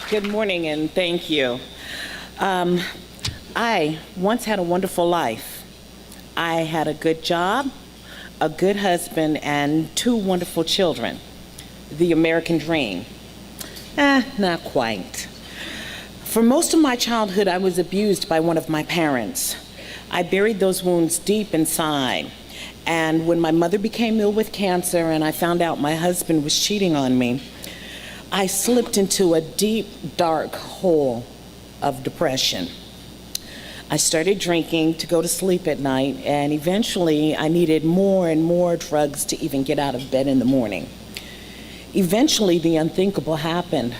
Good morning and thank you. I once had a wonderful life. I had a good job, a good husband, and two wonderful children. The American dream. Not quite. For most of my childhood, I was abused by one of my parents. I buried those wounds deep inside. And when my mother became ill with cancer and I found out my husband was cheating on me, I slipped into a deep, dark hole of depression. I started drinking to go to sleep at night, and eventually I needed more and more drugs to even get out of bed in the morning. Eventually, the unthinkable happened.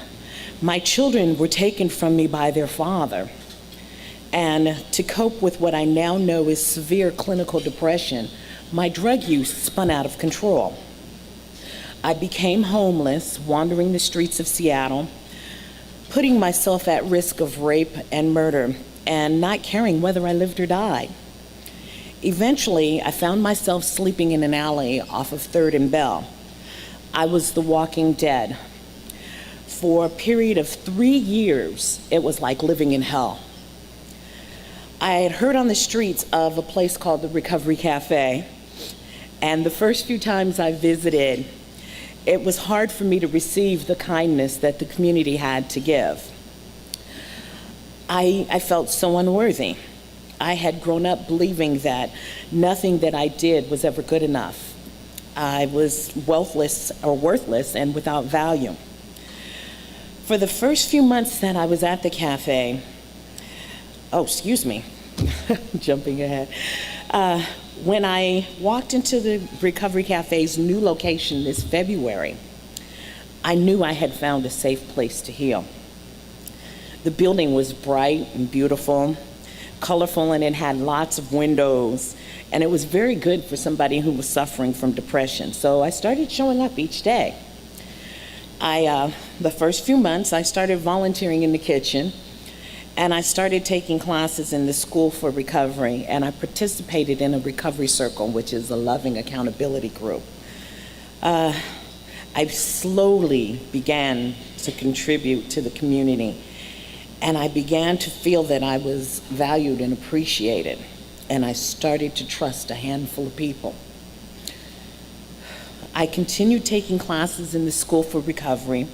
My children were taken from me by their father. And to cope with what I now know is severe clinical depression, my drug use spun out of control. I became homeless, wandering the streets of Seattle, putting myself at risk of rape and murder, and not caring whether I lived or died. Eventually, I found myself sleeping in an alley off of 3rd and Bell. I was the walking dead. For a period of 3 years, it was like living in hell. I had heard on the streets of a place called the Recovery Cafe, and the first few times I visited, it was hard for me to receive the kindness that the community had to give. I felt so unworthy. I had grown up believing that nothing that I did was ever good enough. I was wealthless or worthless and without value. For the first few months that I was at the cafe, jumping ahead. When I walked into the Recovery Cafe's new location this February, I knew I had found a safe place to heal. The building was bright and beautiful, colorful, and it had lots of windows, and it was very good for somebody who was suffering from depression. So I started showing up each day. The first few months, I started volunteering in the kitchen, and I started taking classes in the School for Recovery, and I participated in a recovery circle, which is a loving accountability group. I slowly began to contribute to the community, and I began to feel that I was valued and appreciated, and I started to trust a handful of people. I continued taking classes in the School for Recovery,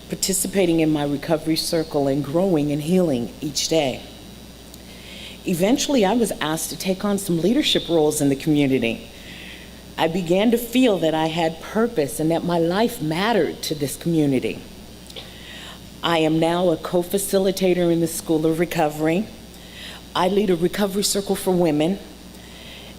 participating in my recovery circle and growing and healing each day. Eventually, I was asked to take on some leadership roles in the community. I began to feel that I had purpose and that my life mattered to this community. I am now a co-facilitator in the School of Recovery. I lead a recovery circle for women.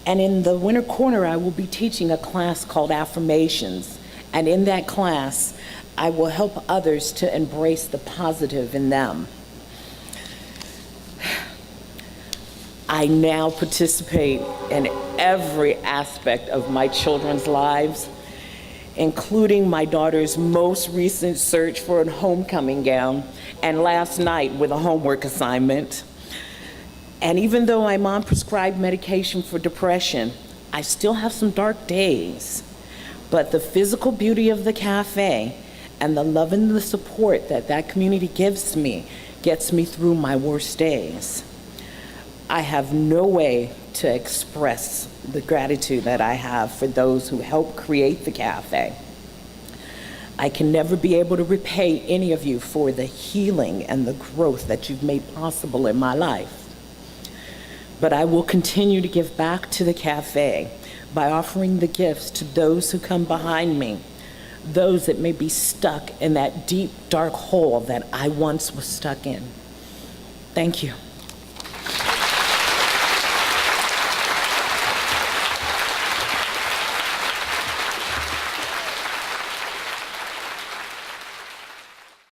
And in the winter corner, I will be teaching a class called Affirmations. And in that class, I will help others to embrace the positive in them. I now participate in every aspect of my children's lives, including my daughter's most recent search for a homecoming gown, and last night with a homework assignment. And even though I'm on prescribed medication for depression, I still have some dark days. But the physical beauty of the cafe and the love and the support that that community gives me gets me through my worst days. I have no way to express the gratitude that I have for those who helped create the cafe. I can never be able to repay any of you for the healing and the growth that you've made possible in my life. But I will continue to give back to the cafe by offering the gifts to those who come behind me, those that may be stuck in that deep, dark hole that I once was stuck in. Thank you.